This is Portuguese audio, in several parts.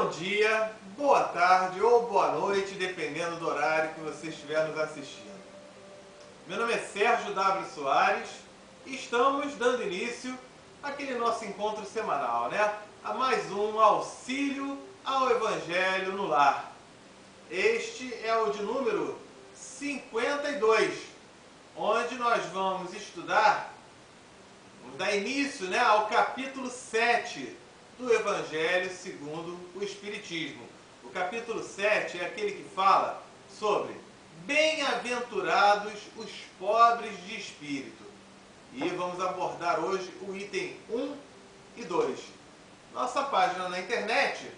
Bom dia, boa tarde ou boa noite, dependendo do horário que você estiver nos assistindo. Meu nome é Sérgio W. Soares e estamos dando início àquele nosso encontro semanal, né? A mais um Auxílio ao Evangelho no Lar. Este é o de número 52, onde nós vamos estudar, vamos dar início, né, ao capítulo 7 do Evangelho segundo o Espiritismo. O capítulo 7 é aquele que fala sobre bem-aventurados os pobres de espírito. E vamos abordar hoje o item 1 e 2. Nossa página na internet,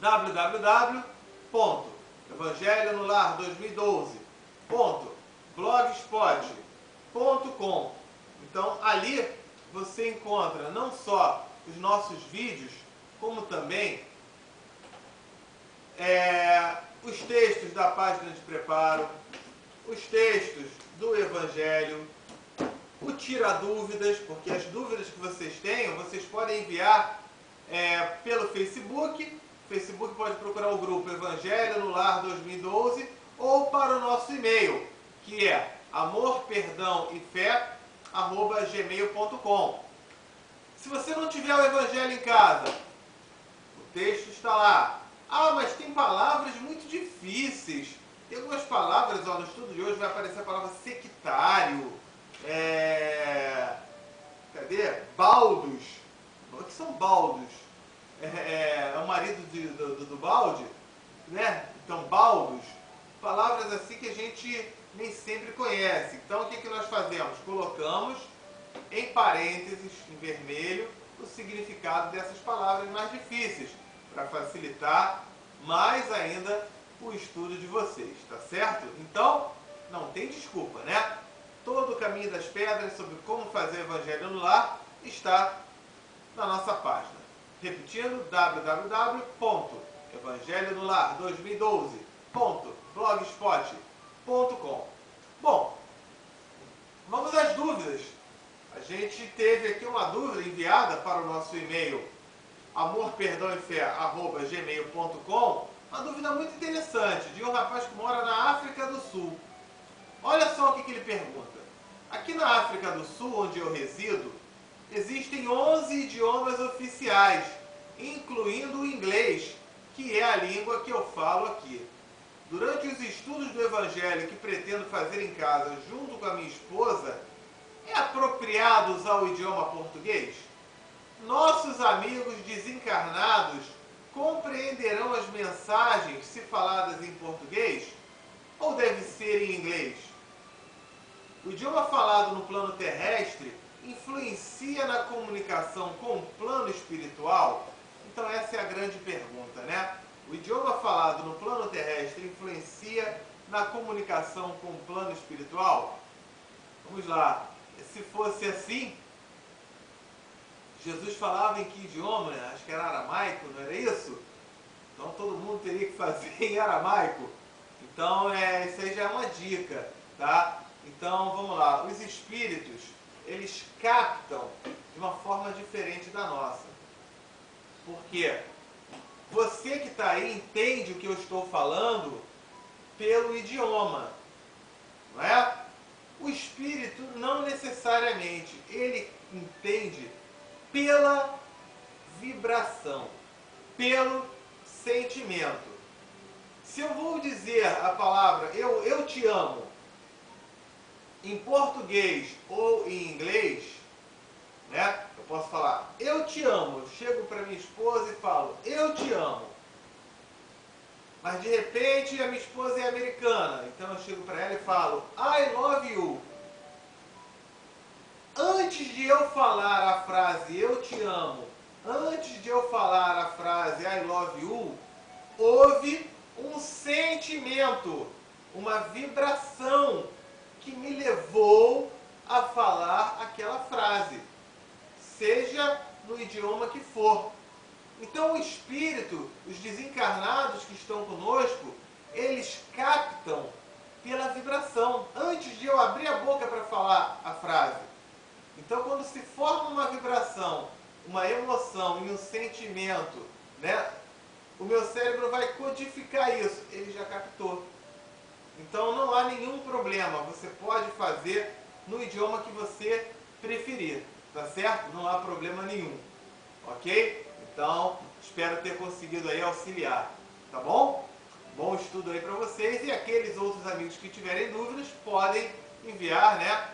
www.evangelhonolar2012.blogspot.com. Então ali você encontra não só os nossos vídeos, como também os textos da página de preparo, os textos do Evangelho, o Tira Dúvidas, porque as dúvidas que vocês tenham, vocês podem enviar pelo Facebook. Facebook pode procurar o grupo Evangelho no Lar 2012 ou para o nosso e-mail, que é amorperdãoefé@gmail.com. Se você não tiver o Evangelho em casa, o texto está lá. Ah, mas tem palavras muito difíceis. Tem algumas palavras, no estudo de hoje vai aparecer a palavra sectário. Cadê? Baldos. O que são baldos? É o marido do balde, né? Então, baldos. Palavras assim que a gente nem sempre conhece. Então, o que nós fazemos? Colocamos em parênteses, em vermelho, o significado dessas palavras mais difíceis, para facilitar mais ainda o estudo de vocês, tá certo? Então, não tem desculpa, né? Todo o caminho das pedras sobre como fazer o Evangelho no Lar está na nossa página. Repetindo, www.evangelhonolar2012.blogspot.com. Bom, vamos às dúvidas. A gente teve aqui uma dúvida enviada para o nosso e-mail amorperdãoefé@gmail.com, uma dúvida muito interessante, de um rapaz que mora na África do Sul. Olha só o que ele pergunta. Aqui na África do Sul, onde eu resido, existem 11 idiomas oficiais, incluindo o inglês, que é a língua que eu falo aqui. Durante os estudos do Evangelho que pretendo fazer em casa junto com a minha esposa, é apropriado usar o idioma português? Nossos amigos desencarnados compreenderão as mensagens se faladas em português? Ou deve ser em inglês? O idioma falado no plano terrestre influencia na comunicação com o plano espiritual? Então essa é a grande pergunta, né? O idioma falado no plano terrestre influencia na comunicação com o plano espiritual? Vamos lá. Se fosse assim, Jesus falava em que idioma? Acho que era aramaico, não era isso? Então todo mundo teria que fazer em aramaico. Então isso aí já é uma dica, tá? Então vamos lá. Os espíritos, eles captam de uma forma diferente da nossa. Por quê? Você que está aí entende o que eu estou falando pelo idioma, não é? O espírito não necessariamente, ele entende pela vibração, pelo sentimento. Se eu vou dizer a palavra eu te amo em português ou em inglês, né? Eu posso falar eu te amo, eu chego para minha esposa e falo eu te amo. Mas de repente a minha esposa é americana, então eu chego para ela e falo I love you. Antes de eu falar a frase eu te amo, antes de eu falar a frase I love you, houve um sentimento, uma vibração que me levou a falar aquela frase, seja no idioma que for. Então o espírito, os desencarnados que estão conosco, eles captam pela vibração, antes de eu abrir a boca para falar a frase. Então quando se forma uma vibração, uma emoção e um sentimento, né, cérebro vai codificar isso. Ele já captou. Então não há nenhum problema. Você pode fazer no idioma que você preferir. Tá certo? Não há problema nenhum. Ok? Então, espero ter conseguido aí auxiliar. Tá bom? Bom estudo aí para vocês. E aqueles outros amigos que tiverem dúvidas, podem enviar, né?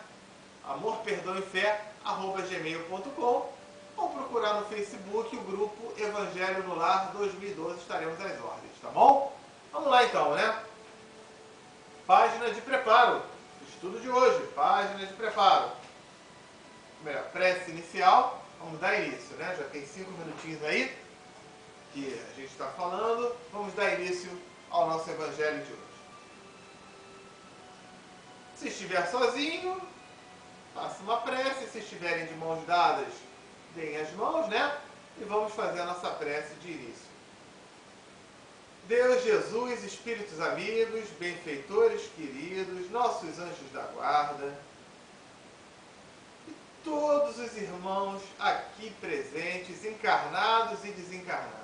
amorperdãoefé@gmail.com ou procurar no Facebook o grupo Evangelho no Lar 2012, estaremos às ordens, tá bom? Vamos lá então, né? Página de preparo, estudo de hoje, página de preparo. Melhor, prece inicial, vamos dar início, né? Já tem 5 minutinhos aí que a gente está falando, vamos dar início ao nosso Evangelho de hoje. Se estiver sozinho, faça uma prece. Se estiverem de mãos dadas, deem as mãos, né? E vamos fazer a nossa prece de início. Deus, Jesus, Espíritos amigos, benfeitores queridos, nossos anjos da guarda, e todos os irmãos aqui presentes, encarnados e desencarnados.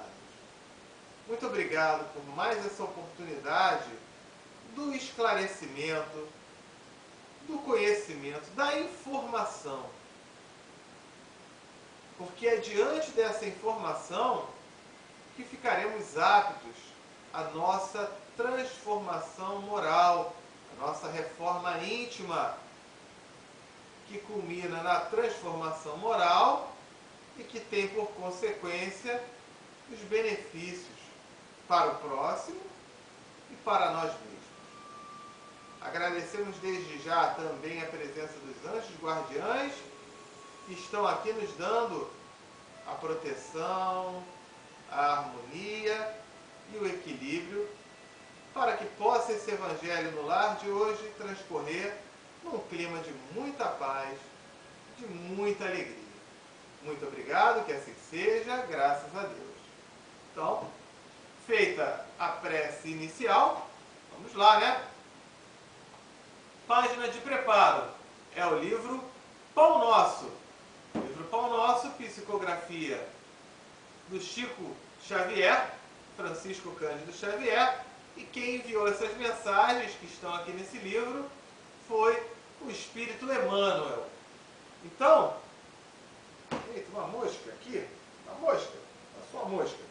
Muito obrigado por mais essa oportunidade do esclarecimento, do conhecimento, da informação. Porque é diante dessa informação que ficaremos aptos à nossa transformação moral, a nossa reforma íntima, que culmina na transformação moral e que tem por consequência os benefícios para o próximo e para nós mesmos. Agradecemos desde já também a presença dos anjos guardiães que estão aqui nos dando a proteção, a harmonia e o equilíbrio para que possa esse Evangelho no Lar de hoje transcorrer num clima de muita paz, de muita alegria. Muito obrigado, que assim seja, graças a Deus. Então, feita a prece inicial, vamos lá, né? Página de preparo é o livro Pão Nosso. O livro Pão Nosso, psicografia do Chico Xavier, Francisco Cândido Xavier, e quem enviou essas mensagens que estão aqui nesse livro foi o Espírito Emmanuel. Então, eita, uma mosca aqui, uma mosca, só uma mosca.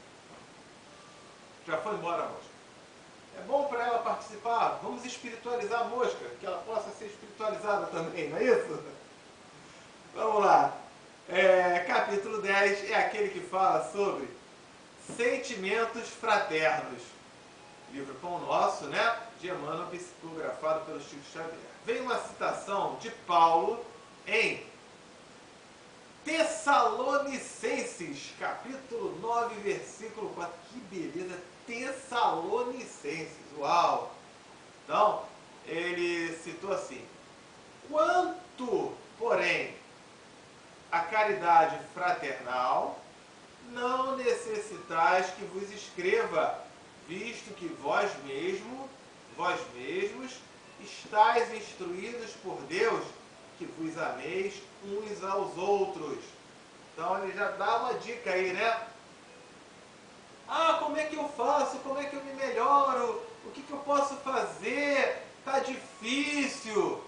Já foi embora a mosca. É bom para ela participar, vamos espiritualizar a mosca, que ela possa ser espiritualizada também, não é isso? Vamos lá. Capítulo 10 é aquele que fala sobre sentimentos fraternos. Livro Pão Nosso, né? De Emmanuel, psicografado pelo Chico Xavier. Vem uma citação de Paulo em Tessalonicenses, capítulo 9, versículo 4. Que beleza! Tessalonicenses, uau! Então, ele citou assim: quanto, porém, a caridade fraternal, não necessitais que vos escreva, visto que vós mesmos, estáis instruídos por Deus, que vos ameis uns aos outros. Então ele já dá uma dica aí, né? Ah, como é que eu faço? Como é que eu me melhoro? O que eu posso fazer? Tá difícil.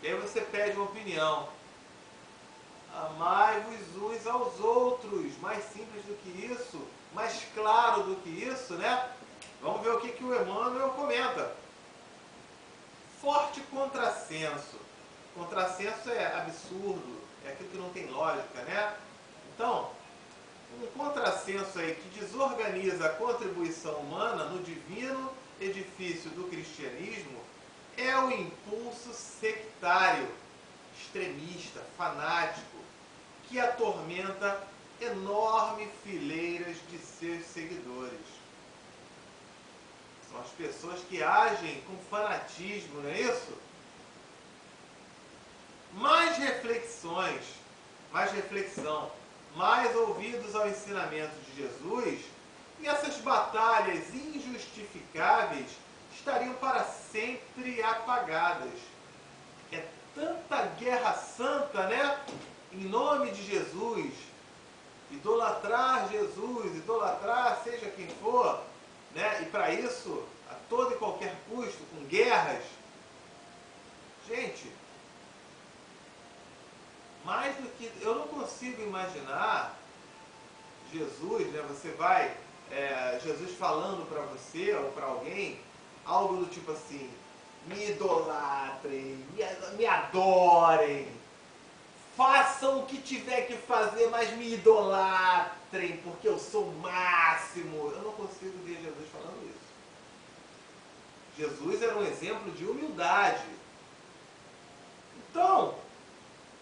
E aí você pede uma opinião. Amai-vos uns aos outros. Mais simples do que isso, mais claro do que isso, né? Vamos ver o que o Emmanuel comenta. Forte contrassenso. Contrassenso é absurdo, é aquilo que não tem lógica, né? Então, um contrassenso aí que desorganiza a contribuição humana no divino edifício do cristianismo é o impulso sectário, extremista, fanático, que atormenta enormes fileiras de seus seguidores. São as pessoas que agem com fanatismo, não é isso? Mais reflexão, mais ouvidos ao ensinamento de Jesus, e essas batalhas injustificáveis estariam para sempre apagadas. É tanta guerra santa, né? Em nome de Jesus, idolatrar Jesus, idolatrar seja quem for, né? E para isso, a todo e qualquer custo, com guerras. Gente, mais do que... Eu não consigo imaginar Jesus, né? Você vai... Jesus falando para você ou para alguém, algo do tipo assim: me idolatrem, me adorem, façam o que tiver que fazer, mas me idolatrem, porque eu sou o máximo. Eu não consigo ver Jesus falando isso. Jesus era um exemplo de humildade. Então,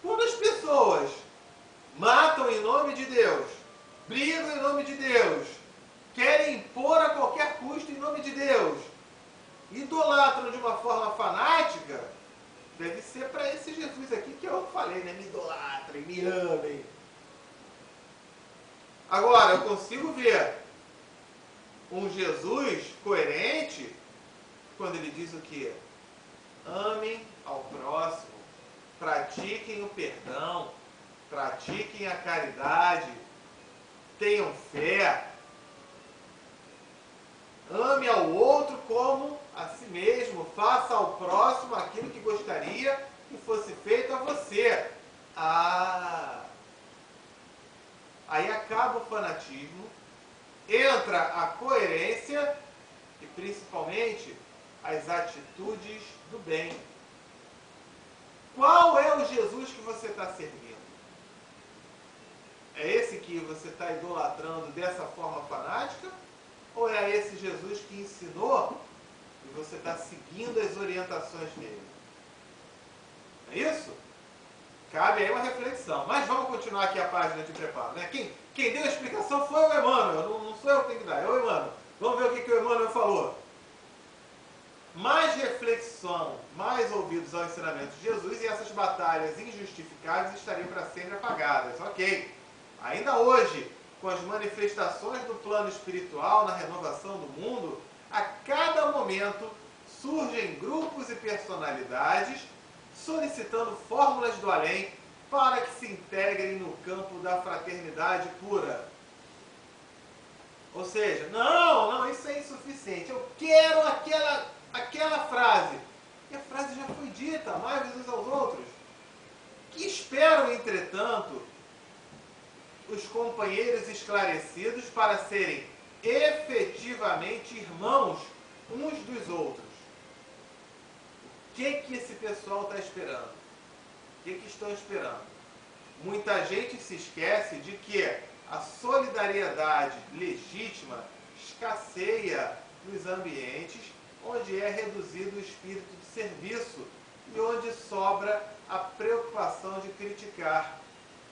quando as pessoas matam em nome de Deus, brigam em nome de Deus, querem impor a qualquer custo em nome de Deus, idolatram de uma forma fanática, deve ser para esse Jesus aqui que eu falei, né? Me idolatrem, me amem. Agora, eu consigo ver um Jesus coerente quando ele diz o quê? Amem ao próximo, pratiquem o perdão, pratiquem a caridade, tenham fé, ame ao outro como a si mesmo, faça ao próximo aquilo que gostaria que fosse feito a você. Aí acaba o fanatismo, entra a coerência e principalmente as atitudes do bem. Qual é o Jesus que você está servindo? É esse que você está idolatrando dessa forma fanática? Ou é esse Jesus que ensinou e você está seguindo as orientações dele? É isso? Cabe aí uma reflexão. Mas vamos continuar aqui a página de preparo, né? Quem deu a explicação foi o Emmanuel. Não sou eu que tenho que dar, é o Emmanuel. Vamos ver o que o Emmanuel falou. Mais reflexão, mais ouvidos ao ensinamento de Jesus e essas batalhas injustificáveis estariam para sempre apagadas. Ok. Ainda hoje, com as manifestações do plano espiritual na renovação do mundo, a cada momento surgem grupos e personalidades solicitando fórmulas do além para que se integrem no campo da fraternidade pura. Ou seja, não, isso é insuficiente. Eu quero aquela frase. E a frase já foi dita, amai-vos uns aos outros. Que esperam, entretanto, os companheiros esclarecidos para serem efetivamente irmãos uns dos outros. O que esse pessoal está esperando? O que estão esperando? Muita gente se esquece de que a solidariedade legítima escasseia nos ambientes onde é reduzido o espírito de serviço e onde sobra a preocupação de criticar.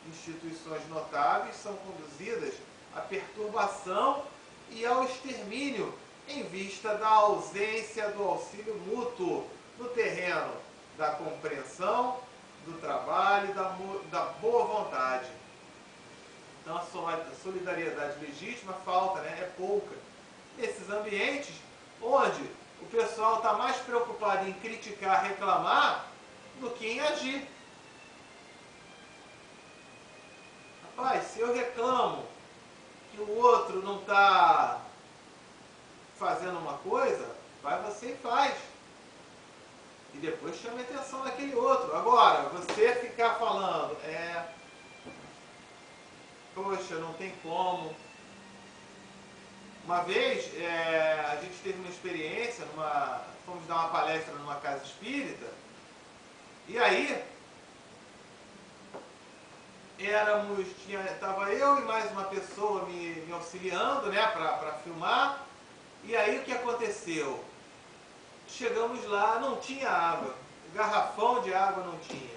Instituições notáveis são conduzidas à perturbação e ao extermínio em vista da ausência do auxílio mútuo no terreno da compreensão, do trabalho e da boa vontade. Então a solidariedade legítima falta, né? É pouca. Nesses ambientes onde o pessoal está mais preocupado em criticar, reclamar, do que em agir. Rapaz, se eu reclamo que o outro não está fazendo uma coisa, vai você e faz. E depois chame a atenção daquele outro. Agora, você ficar falando, poxa, não tem como. Uma vez, a gente teve uma experiência, fomos dar uma palestra numa casa espírita, e aí, estava eu e mais uma pessoa me auxiliando, né, para filmar, e aí o que aconteceu? Chegamos lá, não tinha água, o garrafão de água não tinha.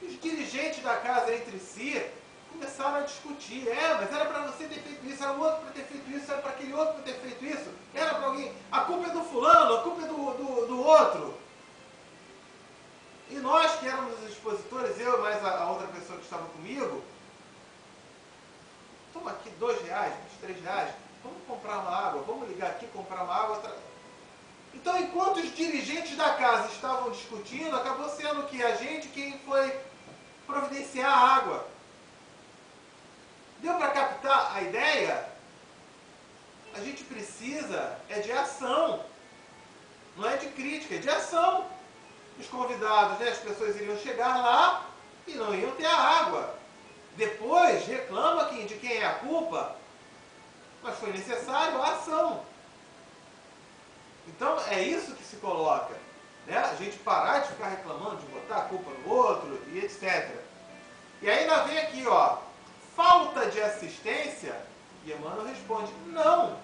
Os dirigentes da casa entre si começaram a discutir, mas era para você ter feito isso, era o outro para ter feito isso, era para aquele outro para ter feito isso, era para alguém, a culpa é do fulano, a culpa é do outro. E nós que éramos os expositores, eu e mais a outra pessoa que estava comigo, toma aqui R$2, R$3, vamos comprar uma água, vamos ligar aqui, comprar uma água. Então, enquanto os dirigentes da casa estavam discutindo, acabou sendo que a gente quem foi providenciar a água. Deu para captar a ideia? A gente precisa de ação. Não é de crítica, é de ação. Os convidados, as pessoas iriam chegar lá e não iam ter a água. Depois reclama de quem é a culpa, mas foi necessário a ação. Então é isso que se coloca. A gente parar de ficar reclamando, de botar a culpa no outro e etc. E ainda vem aqui, falta de assistência, e Emmanuel responde, não.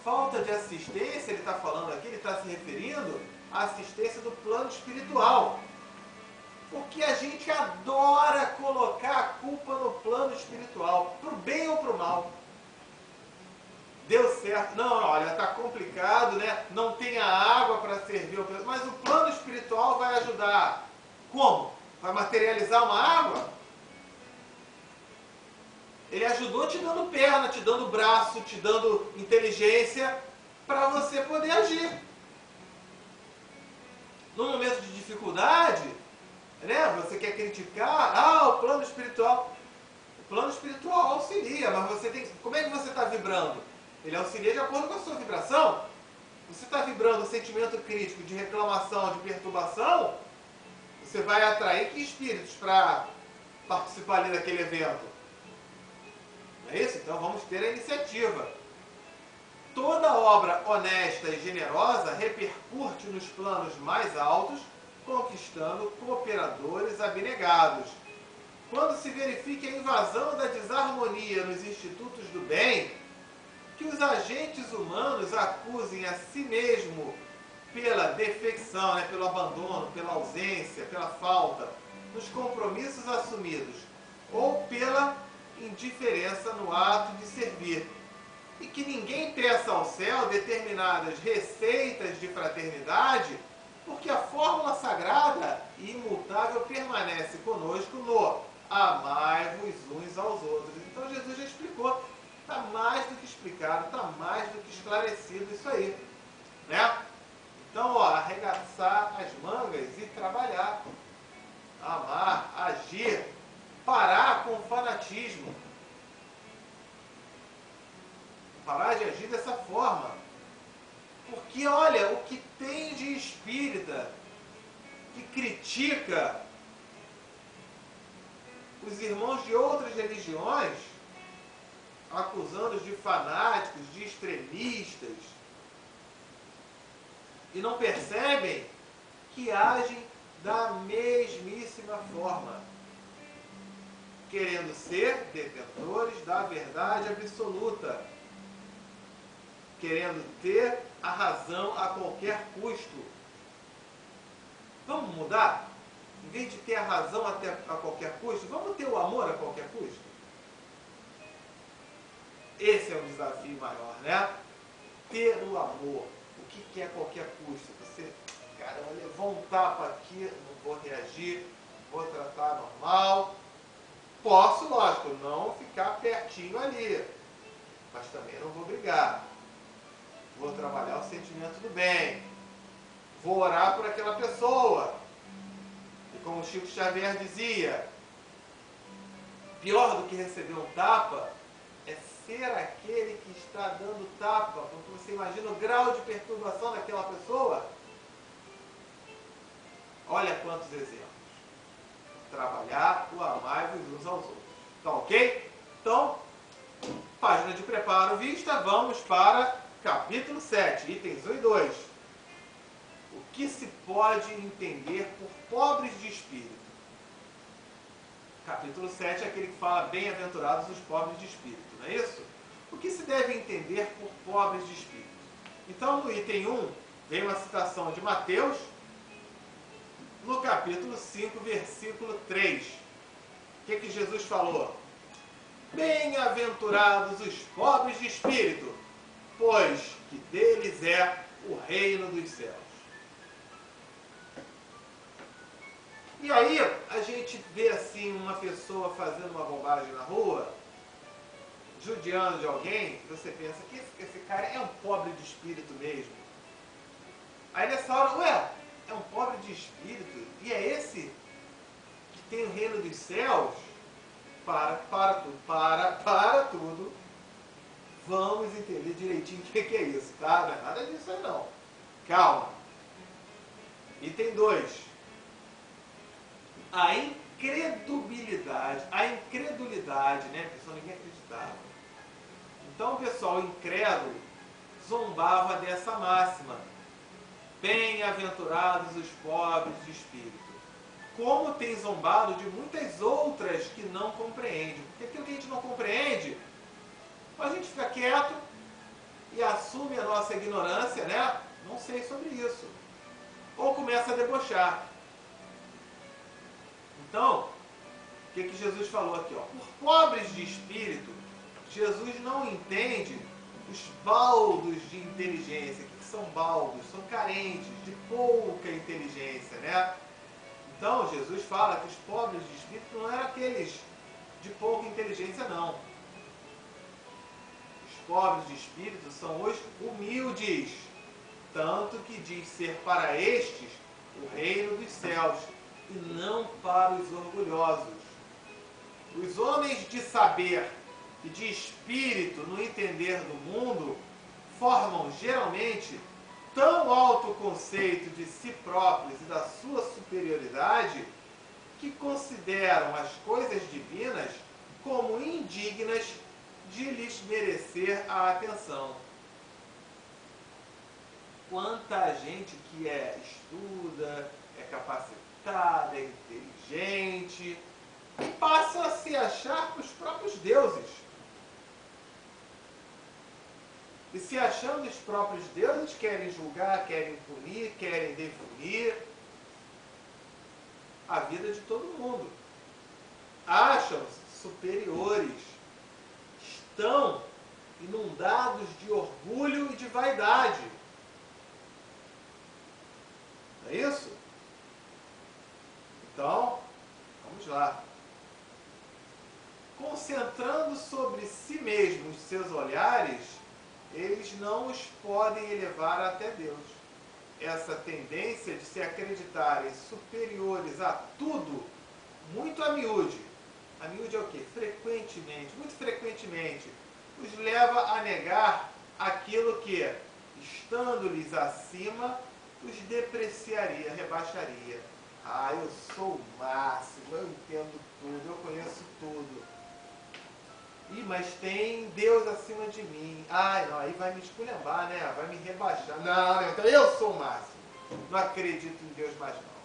Falta de assistência, ele está falando aqui, ele está se referindo à assistência do plano espiritual. Porque a gente adora colocar a culpa no plano espiritual, para o bem ou para o mal. Deu certo, não, olha, está complicado, não tem a água para servir, mas o plano espiritual vai ajudar. Como? Vai materializar uma água? Ele ajudou te dando perna, te dando braço, te dando inteligência para você poder agir. No momento de dificuldade, você quer criticar, o plano espiritual. O plano espiritual auxilia, mas você tem. Como é que você está vibrando? Ele auxilia de acordo com a sua vibração. Você está vibrando um sentimento crítico de reclamação, de perturbação, você vai atrair que espíritos para participar ali daquele evento? Não é isso? Então vamos ter a iniciativa. Toda obra honesta e generosa repercute nos planos mais altos, conquistando cooperadores abnegados. Quando se verifique a invasão da desarmonia nos institutos do bem, que os agentes humanos acusem a si mesmo pela defecção, pelo abandono, pela ausência, pela falta, nos compromissos assumidos, ou pela indiferença no ato de servir. E que ninguém peça ao céu determinadas receitas de fraternidade, porque a fórmula sagrada e imutável permanece conosco no amai-vos uns aos outros. Então Jesus já explicou, está mais do que explicado, está mais do que esclarecido isso aí. Então, arregaçar as mangas e trabalhar, amar, agir, parar com o fanatismo. Parar de agir dessa forma. Porque, olha, o que tem de espírita que critica os irmãos de outras religiões, acusando-os de fanáticos, de extremistas, e não percebem que agem da mesmíssima forma, querendo ser detentores da verdade absoluta, querendo ter a razão a qualquer custo. Vamos mudar? Em vez de ter a razão a qualquer custo, vamos ter o amor a qualquer custo? Esse é um desafio maior, Ter o amor. O que é qualquer custo? Você, cara, eu levou um tapa aqui, não vou reagir, vou tratar normal. Posso, lógico, não ficar pertinho ali, mas também não vou brigar. Vou trabalhar o sentimento do bem. Vou orar por aquela pessoa. E como o Chico Xavier dizia, pior do que receber um tapa é ser aquele que está dando tapa, porque você imagina o grau de perturbação daquela pessoa. Olha quantos exemplos. Trabalhar o amai-vos uns aos outros. Tá ok? Então, página de preparo vista, vamos para capítulo 7, itens 1 e 2. O que se pode entender por pobres de espírito? Capítulo 7 é aquele que fala bem-aventurados os pobres de espírito, não é isso? O que se deve entender por pobres de espírito? Então, no item 1, vem uma citação de Mateus, no capítulo 5, versículo 3. O que Jesus falou? Bem-aventurados os pobres de espírito, pois que deles é o reino dos céus. E aí, a gente vê assim uma pessoa fazendo uma bobagem na rua, judiando de alguém, e você pensa que esse cara é um pobre de espírito mesmo. Aí nessa hora, é um pobre de espírito? E é esse que tem o reino dos céus? para tudo. Vamos entender direitinho o que é isso, tá? Não é nada disso aí não. Calma. Item 2. A incredulidade, né? Pessoal, ninguém acreditava. Então o pessoal incrédulo zombava dessa máxima. Bem-aventurados os pobres de espírito. Como tem zombado de muitas outras que não compreende. Porque aquilo que a gente não compreende, a gente fica quieto e assume a nossa ignorância, né? Não sei sobre isso. Ou começa a debochar. Então, o que Jesus falou aqui? Ó? Por pobres de espírito, Jesus não entende os baldos de inteligência. O que são baldos? São carentes, de pouca inteligência, né? Então, Jesus fala que os pobres de espírito não eram aqueles de pouca inteligência, não. Os pobres de espírito são os humildes, tanto que diz ser para estes o reino dos céus, e não para os orgulhosos. Os homens de saber e de espírito no entender do mundo formam geralmente tão alto conceito de si próprios e da sua superioridade que consideram as coisas divinas como indignas de lhes merecer a atenção. Quanta gente que estuda, é capacitada, é inteligente, e passa a se achar para os próprios deuses. E se achando os próprios deuses, querem julgar, querem punir, querem definir a vida de todo mundo. Acham-se superiores. Estão inundados de orgulho e de vaidade. Não é isso? Então, vamos lá. Concentrando sobre si mesmos seus olhares, eles não os podem elevar até Deus. Essa tendência de se acreditarem superiores a tudo, muito a miúde. A miúde é o quê? Frequentemente, muito frequentemente, os leva a negar aquilo que, estando-lhes acima, os depreciaria, rebaixaria. Ah, eu sou o máximo, eu entendo tudo, eu conheço tudo. Ih, mas tem Deus acima de mim. Ai, não, aí vai me esculhambar, né? Vai me rebaixar. Não, não, então eu sou o máximo. Não acredito em Deus mais não.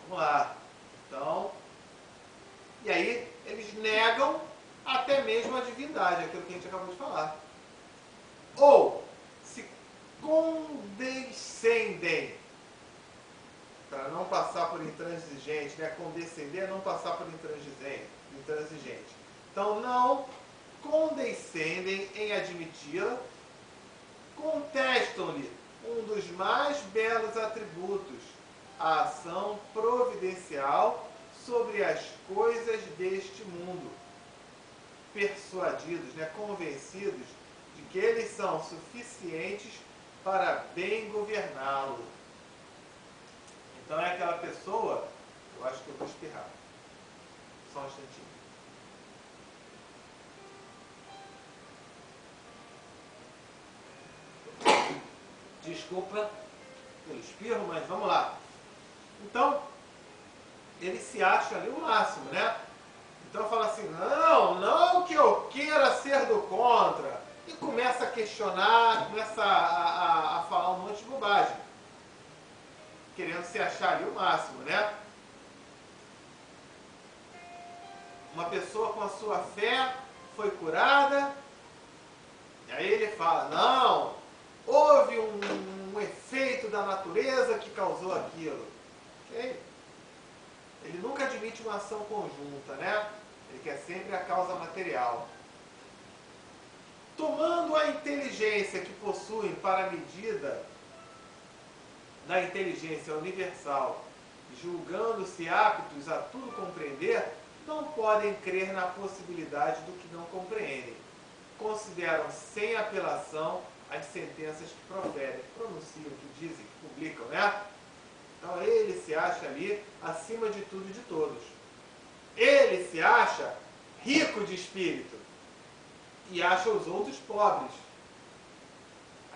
Vamos lá. Então, e aí eles negam até mesmo a divindade, aquilo que a gente acabou de falar. Ou se condescendem, para não passar por intransigente, né? Condescender é não passar por intransigente. Então, não condescendem em admiti-la, contestam-lhe um dos mais belos atributos, a ação providencial sobre as coisas deste mundo, persuadidos, né? Convencidos de que eles são suficientes para bem governá-lo. Então é aquela pessoa, eu acho que eu vou espirrar. Só um instantinho. Desculpa pelo espirro, mas vamos lá. Então, ele se acha ali o máximo, né? Então fala assim, não que eu queira ser do contra. E começa a questionar, começa a falar um monte de bobagem. Querendo se achar ali o máximo, né? Uma pessoa com a sua fé foi curada, e aí ele fala, não, houve um efeito da natureza que causou aquilo. Ok? Ele nunca admite uma ação conjunta, né? Ele quer sempre a causa material. Tomando a inteligência que possuem para a medida da inteligência universal, julgando-se aptos a tudo compreender, não podem crer na possibilidade do que não compreendem. Consideram sem apelação as sentenças que proferem, que pronunciam, que dizem, que publicam, né? Então ele se acha ali acima de tudo e de todos. Ele se acha rico de espírito e acha os outros pobres.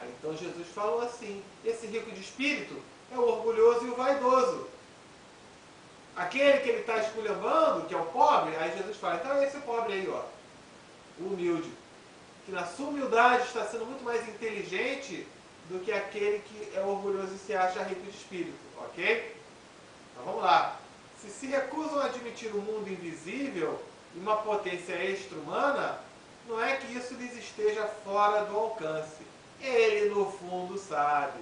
Aí então Jesus falou assim: esse rico de espírito é o orgulhoso e o vaidoso. Aquele que ele está esculhambando, que é o pobre, aí Jesus fala: então é esse pobre aí, ó, o humilde, que na sua humildade está sendo muito mais inteligente do que aquele que é orgulhoso e se acha rico de espírito, ok? Então vamos lá. Se recusam a admitir o mundo invisível e uma potência extra-humana, não é que isso lhes esteja fora do alcance. Ele, no fundo, sabe.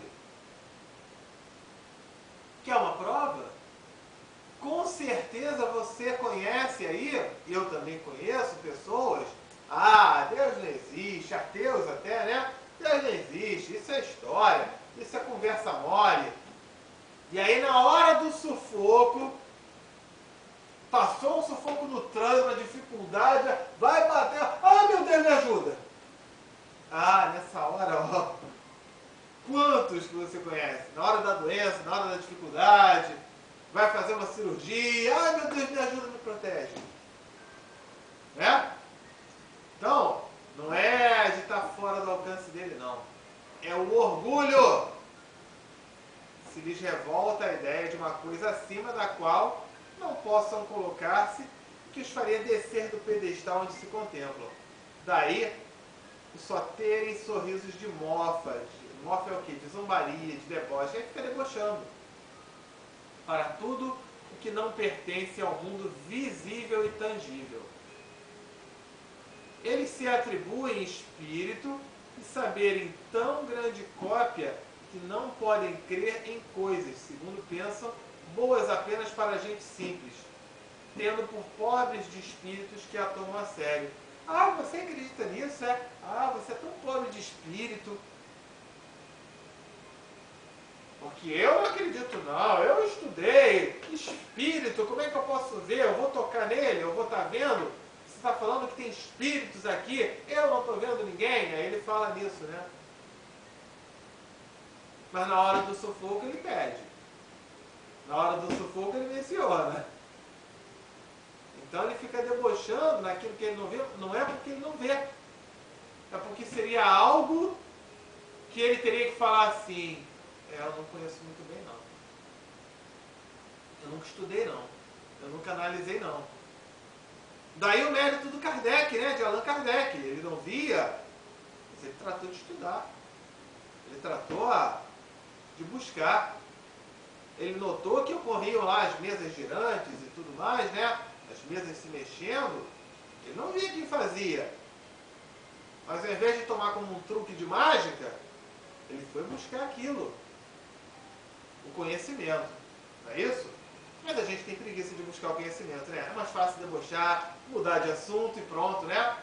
Quer uma prova? Com certeza você conhece aí, eu também conheço pessoas, Deus não existe, ateus até, né? Deus não existe, isso é história, isso é conversa mole. E aí na hora do sufoco, passou um sufoco no trânsito, uma dificuldade, vai bater, meu Deus, me ajuda. Nessa hora, ó, quantos que você conhece? Na hora da doença, na hora da dificuldade, vai fazer uma cirurgia, meu Deus, me ajuda, me protege. Né? Então, não é de estar fora do alcance dele, não. É o orgulho. Se lhes revolta a ideia de uma coisa acima da qual não possam colocar-se, que os faria descer do pedestal onde se contemplam. Daí, só terem sorrisos de mofa. Mofa é o quê? De zombaria, de deboche. Aí fica debochando. Para tudo o que não pertence ao mundo visível e tangível. Eles se atribuem espírito e saberem tão grande cópia que não podem crer em coisas, segundo pensam, boas apenas para gente simples, tendo por pobres de espíritos que a tomam a sério. Você acredita nisso, é? Você é tão pobre de espírito. Porque eu não acredito não, eu estudei, espírito, como é que eu posso ver? Eu vou tocar nele, eu vou estar vendo? Você está falando que tem espíritos aqui, eu não estou vendo ninguém? Aí ele fala nisso, né? Mas na hora do sufoco ele pede. Na hora do sufoco ele menciona. Então ele fica debochando naquilo que ele não vê, não é porque ele não vê. É porque seria algo que ele teria que falar assim: eu não conheço muito bem não. Eu nunca estudei não. Eu nunca analisei não. Daí o mérito do Kardec, né? De Allan Kardec. Ele não via, mas ele tratou de estudar. Ele tratou de buscar. Ele notou que ocorriam lá as mesas girantes e tudo mais, né? As mesas se mexendo. Ele não via quem fazia. Mas ao invés de tomar como um truque de mágica, ele foi buscar aquilo. O conhecimento. Não é isso? Mas a gente tem preguiça de buscar o conhecimento, né? É mais fácil debochar, mudar de assunto e pronto, né?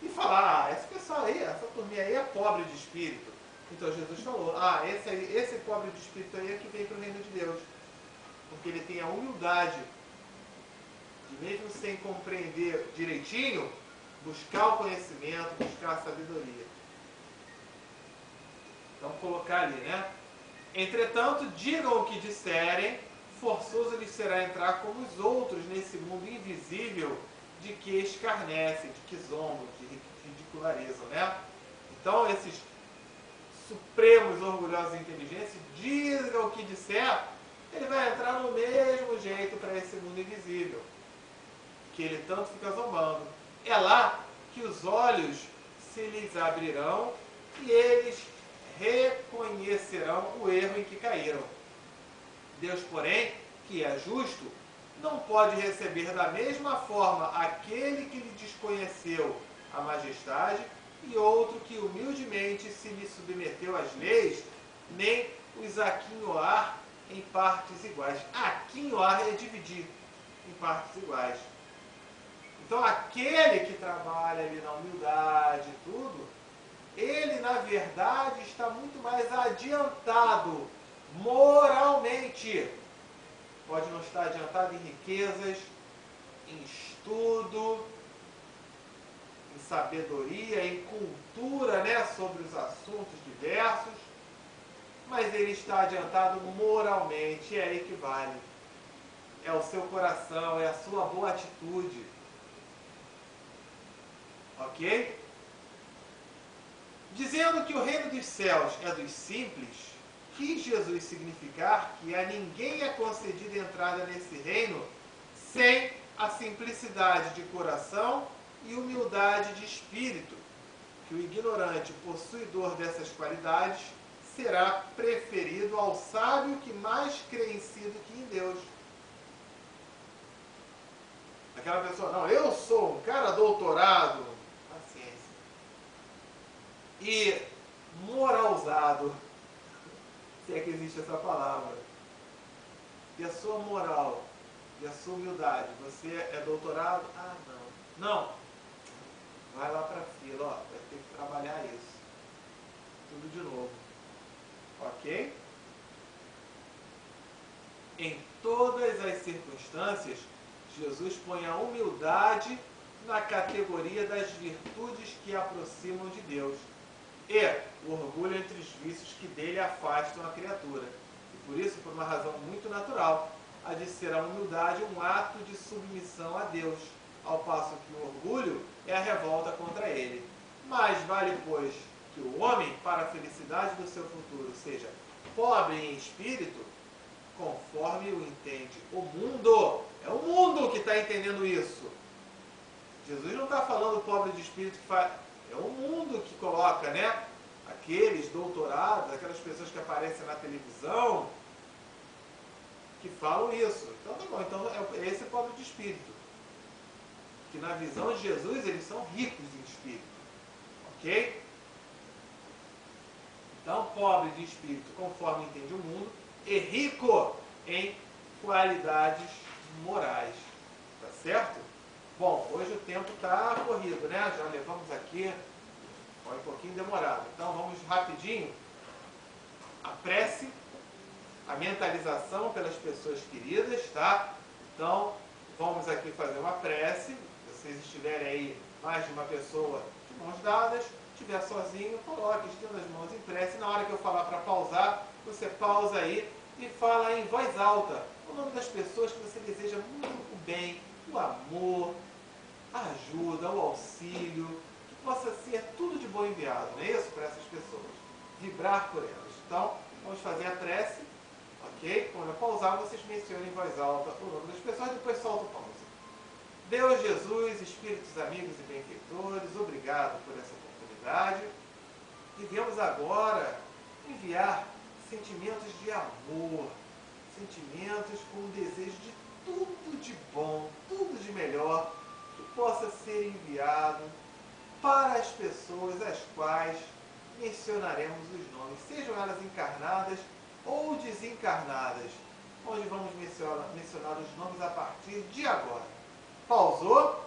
E falar, esse pessoal aí, essa turminha aí é pobre de espírito. Então Jesus falou, esse pobre de espírito aí é que vem para o reino de Deus. Porque ele tem a humildade de, mesmo sem compreender direitinho, buscar o conhecimento, buscar a sabedoria. Então colocar ali, né? Entretanto, digam o que disserem, forçoso lhes será entrar como os outros nesse mundo invisível de que escarnecem, de que zombam, que ridicularizam, né? Então, esses supremos orgulhosos e inteligentes, digam o que disser, ele vai entrar no mesmo jeito para esse mundo invisível, que ele tanto fica zombando. É lá que os olhos se lhes abrirão e eles reconhecerão o erro em que caíram. Deus, porém, que é justo, não pode receber da mesma forma aquele que lhe desconheceu a majestade e outro que humildemente se lhe submeteu às leis, nem os aquinhoar em partes iguais. Aquinhoar é dividir em partes iguais. Então aquele que trabalha ali na humildade e tudo, ele na verdade está muito mais adiantado moralmente. Pode não estar adiantado em riquezas, em estudo, em sabedoria, em cultura, né, sobre os assuntos diversos, mas ele está adiantado moralmente, é aí que vale. É o seu coração, é a sua boa atitude. Ok? Dizendo que o reino dos céus é dos simples, quis Jesus significar que a ninguém é concedida entrada nesse reino sem a simplicidade de coração e humildade de espírito, que o ignorante possuidor dessas qualidades será preferido ao sábio que mais crê em si do que em Deus. Aquela pessoa, não, eu sou um cara doutorado, paciência, e moralizado, se é que existe essa palavra, e a sua moral, e a sua humildade, você é doutorado? Ah, não. Não. Vai lá para a fila, ó, vai ter que trabalhar isso. Tudo de novo. Ok? Em todas as circunstâncias, Jesus põe a humildade na categoria das virtudes que aproximam de Deus e o orgulho entre os vícios que dele afastam a criatura. E por isso, por uma razão muito natural, há de ser a humildade um ato de submissão a Deus, ao passo que o orgulho é a revolta contra ele. Mas vale, pois, que o homem, para a felicidade do seu futuro, seja pobre em espírito, conforme o entende o mundo. É o mundo que está entendendo isso. Jesus não está falando pobre de espírito que faz... É o mundo que coloca, né? Aqueles doutorados, aquelas pessoas que aparecem na televisão, que falam isso. Então tá bom, então é esse pobre de espírito. Que na visão de Jesus eles são ricos em espírito. Ok? Então, pobre de espírito, conforme entende o mundo, e rico em qualidades morais. Tá certo? Bom, hoje o tempo está corrido, né? Já levamos aqui, foi um pouquinho demorado. Então vamos rapidinho. A prece, a mentalização pelas pessoas queridas, tá? Então vamos aqui fazer uma prece. Se vocês estiverem aí mais de uma pessoa de mãos dadas, estiver sozinho, coloque, estenda as mãos em prece. Na hora que eu falar para pausar, você pausa aí e fala em voz alta o nome das pessoas que você deseja muito o bem, o amor, a ajuda, o auxílio, que possa ser tudo de bom enviado, não é isso? Para essas pessoas. Vibrar por elas. Então, vamos fazer a prece, ok? Quando eu pausar, vocês mencionem em voz alta o nome das pessoas e depois solta o pausa. Deus, Jesus, espíritos amigos e benfeitores, obrigado por essa oportunidade. E viemos agora enviar sentimentos de amor, sentimentos com o desejo de tudo de bom, tudo de melhor, que possa ser enviado para as pessoas às quais mencionaremos os nomes, sejam elas encarnadas ou desencarnadas, onde vamos mencionar os nomes a partir de agora. Pausou?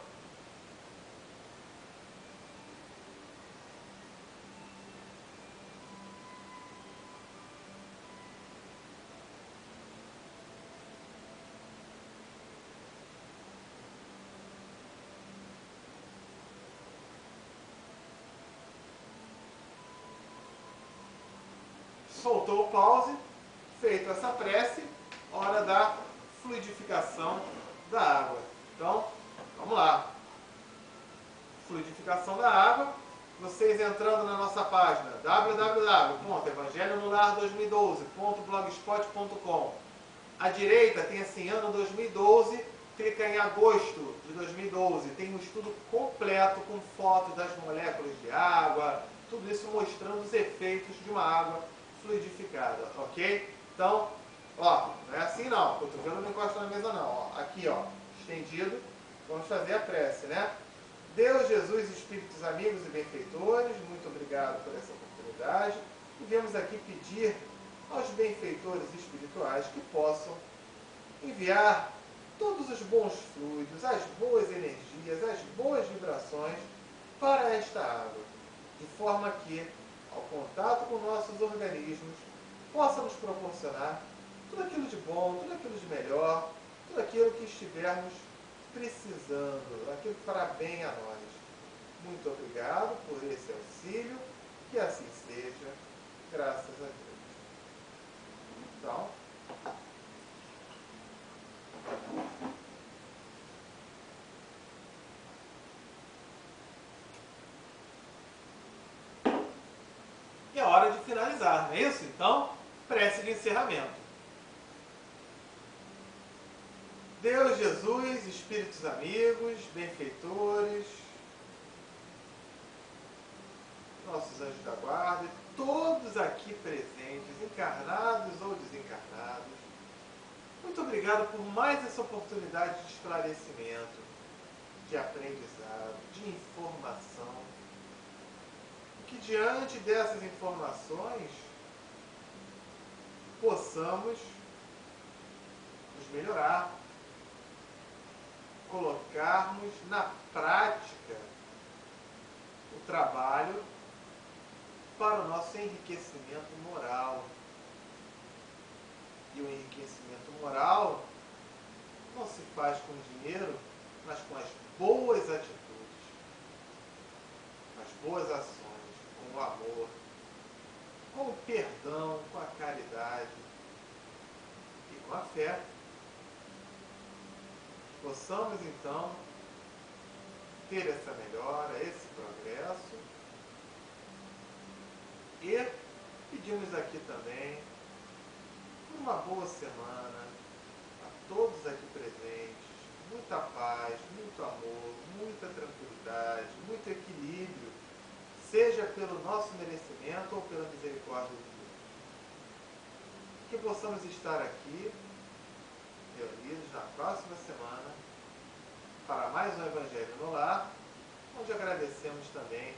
Soltou o pause, feito essa prece, hora da fluidificação da água. Então, vamos lá. Fluidificação da água. Vocês entrando na nossa página www.evangelhonolar2012.blogspot.com. À direita tem assim, ano 2012, clica em agosto de 2012. Tem um estudo completo com fotos das moléculas de água, tudo isso mostrando os efeitos de uma água fluidificada, ok? Então, ó, não é assim não, o cotovelo não encosta na mesa não, ó, aqui ó, estendido, vamos fazer a prece, né? Deus, Jesus, Espíritos amigos e benfeitores, muito obrigado por essa oportunidade, e viemos aqui pedir aos benfeitores espirituais que possam enviar todos os bons fluidos, as boas energias, as boas vibrações para esta água, de forma que, ao contato com nossos organismos, possa nos proporcionar tudo aquilo de bom, tudo aquilo de melhor, tudo aquilo que estivermos precisando, aquilo que fará bem a nós. Muito obrigado por esse auxílio, que assim seja, graças a Deus. Então, e é hora de finalizar, não é isso? Então, prece de encerramento. Deus, Jesus, espíritos amigos, benfeitores, nossos anjos da guarda, todos aqui presentes, encarnados ou desencarnados, muito obrigado por mais essa oportunidade de esclarecimento, de aprendizado, de informação. Que diante dessas informações possamos nos melhorar, colocarmos na prática o trabalho para o nosso enriquecimento moral. E o enriquecimento moral não se faz com dinheiro, mas com as boas atitudes, com as boas ações, com o amor, com o perdão, com a caridade e com a fé. Possamos então ter essa melhora, esse progresso, e pedimos aqui também por uma boa semana a todos aqui presentes, muita paz, muito amor, muita tranquilidade, muito equilíbrio, seja pelo nosso merecimento ou pela misericórdia de Deus. Que possamos estar aqui reunidos na próxima semana para mais um Evangelho no Lar, onde agradecemos também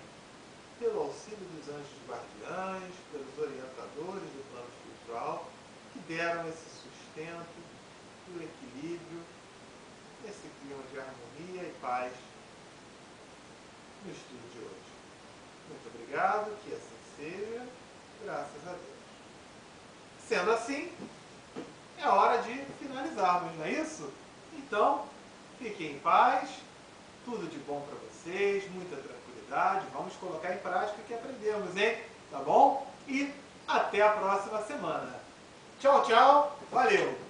pelo auxílio dos anjos guardiães, pelos orientadores do plano espiritual, que deram esse sustento e o equilíbrio, esse clima de harmonia e paz no estudo de hoje. Muito obrigado, que assim seja, graças a Deus. Sendo assim, é hora de finalizarmos, não é isso? Então, fiquem em paz, tudo de bom para vocês, muita tranquilidade, vamos colocar em prática o que aprendemos, hein? Tá bom? E até a próxima semana. Tchau, tchau, valeu!